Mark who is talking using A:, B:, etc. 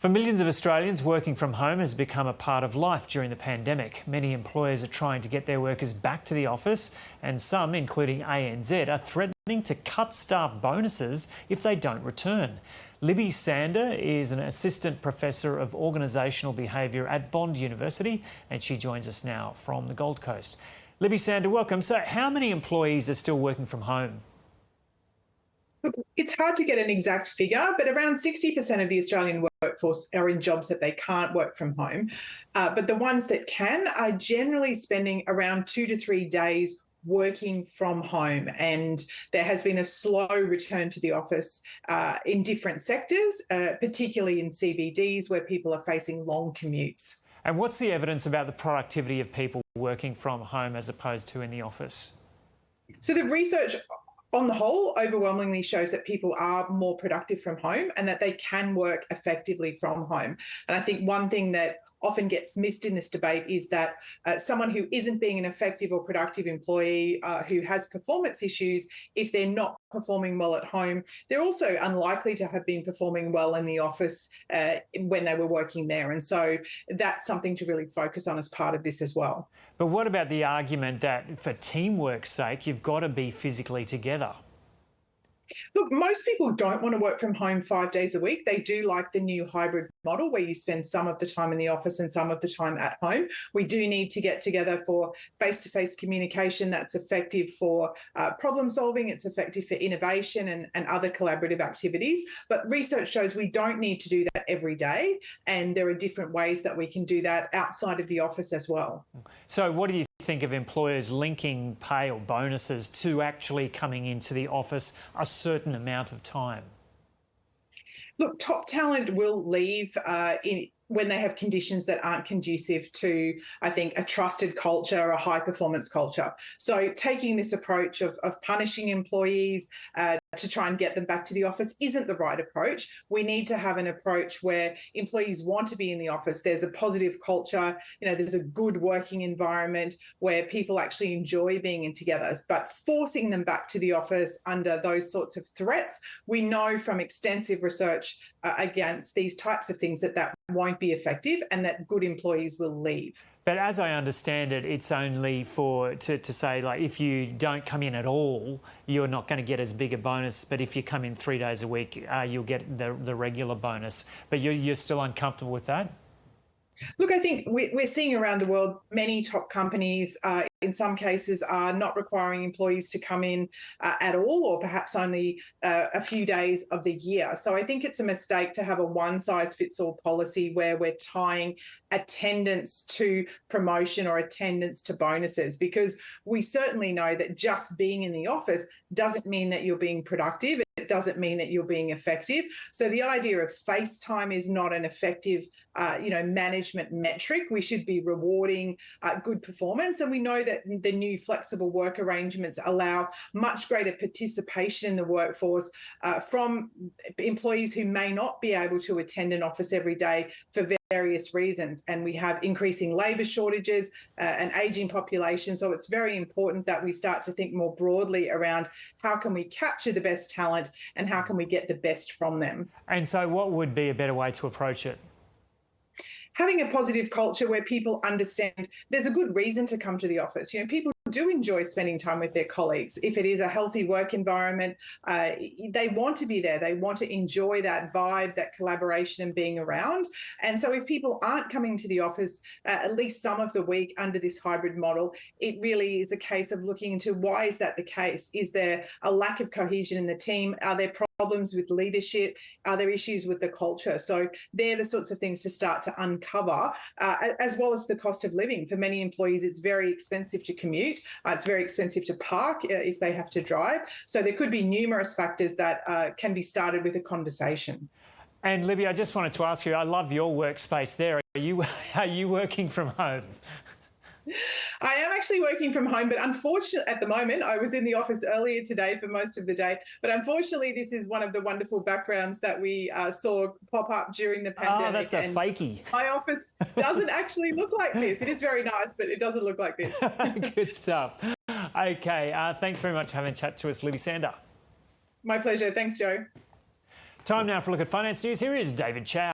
A: For millions of Australians, working from home has become a part of life during the pandemic. Many employers are trying to get their workers back to the office, and some, including ANZ, are threatening to cut staff bonuses if they don't return. Libby Sander is an assistant professor of organisational behaviour at Bond University, and she joins us now from the Gold Coast. Libby Sander, welcome. So how many employees are still working from home?
B: It's hard to get an exact figure, but around 60% of the Australian workforce are in jobs that they can't work from home. But the ones that can are generally spending around 2 to 3 days working from home. And there has been a slow return to the office in different sectors, particularly in CBDs where people are facing long commutes.
A: And what's the evidence about the productivity of people working from home as opposed to in the office?
B: So the research on the whole overwhelmingly shows that people are more productive from home and that they can work effectively from home. And I think one thing that often gets missed in this debate is that someone who isn't being an effective or productive employee who has performance issues, if they're not performing well at home, they're also unlikely to have been performing well in the office when they were working there. And so that's something to really focus on as part of this as well.
A: But what about the argument that for teamwork's sake, you've got to be physically together?
B: Look, most people don't want to work from home 5 days a week. They do like the new hybrid model where you spend some of the time in the office and some of the time at home. We do need to get together for face-to-face communication that's effective for problem solving, it's effective for innovation and other collaborative activities. But research shows we don't need to do that every day, and there are different ways that we can do that outside of the office as well.
A: So what do you think of employers linking pay or bonuses to actually coming into the office a certain amount of time?
B: Look, top talent will leave when they have conditions that aren't conducive to, I think, a trusted culture, a high-performance culture. So taking this approach of punishing employees to try and get them back to the office isn't the right approach. We need to have an approach where employees want to be in the office. There's a positive culture, there's a good working environment where people actually enjoy being in together. But forcing them back to the office under those sorts of threats, we know from extensive research against these types of things that won't be effective and that good employees will leave.
A: But as I understand it, it's only to say, like, if you don't come in at all, you're not going to get as big a bonus. But if you come in 3 days a week, you'll get the regular bonus. But you're still uncomfortable with that?
B: Look, I think we're seeing around the world many top companies in some cases are not requiring employees to come in at all, or perhaps only a few days of the year. So I think it's a mistake to have a one-size-fits-all policy where we're tying attendance to promotion or attendance to bonuses, because we certainly know that just being in the office doesn't mean that you're being productive. It doesn't mean that you're being effective. So the idea of face time is not an effective, management metric. We should be rewarding good performance. And we know that the new flexible work arrangements allow much greater participation in the workforce from employees who may not be able to attend an office every day for various reasons. And we have increasing labour shortages, an ageing population. So it's very important that we start to think more broadly around how can we capture the best talent and how can we get the best from them.
A: And so what would be a better way to approach it?
B: Having a positive culture where people understand there's a good reason to come to the office. People do enjoy spending time with their colleagues. If it is a healthy work environment, they want to be there. They want to enjoy that vibe, that collaboration and being around. And so if people aren't coming to the office at least some of the week under this hybrid model, it really is a case of looking into why is that the case? Is there a lack of cohesion in the team? Are there problems with leadership? Are there issues with the culture? So they're the sorts of things to start to uncover, as well as the cost of living. For many employees, it's very expensive to commute. It's very expensive to park if they have to drive. So there could be numerous factors that can be started with a conversation.
A: And Libby, I just wanted to ask you, I love your workspace there. Are you working from home?
B: I am actually working from home, but unfortunately at the moment, I was in the office earlier today for most of the day, but unfortunately this is one of the wonderful backgrounds that we saw pop up during the pandemic.
A: Oh, that's a fakey.
B: My office doesn't actually look like this. It is very nice, but it doesn't look like this.
A: Good stuff. Okay, thanks very much for having a chat to us, Libby Sander.
B: My pleasure. Thanks, Joe.
A: Time now for a look at finance news. Here is David Chow.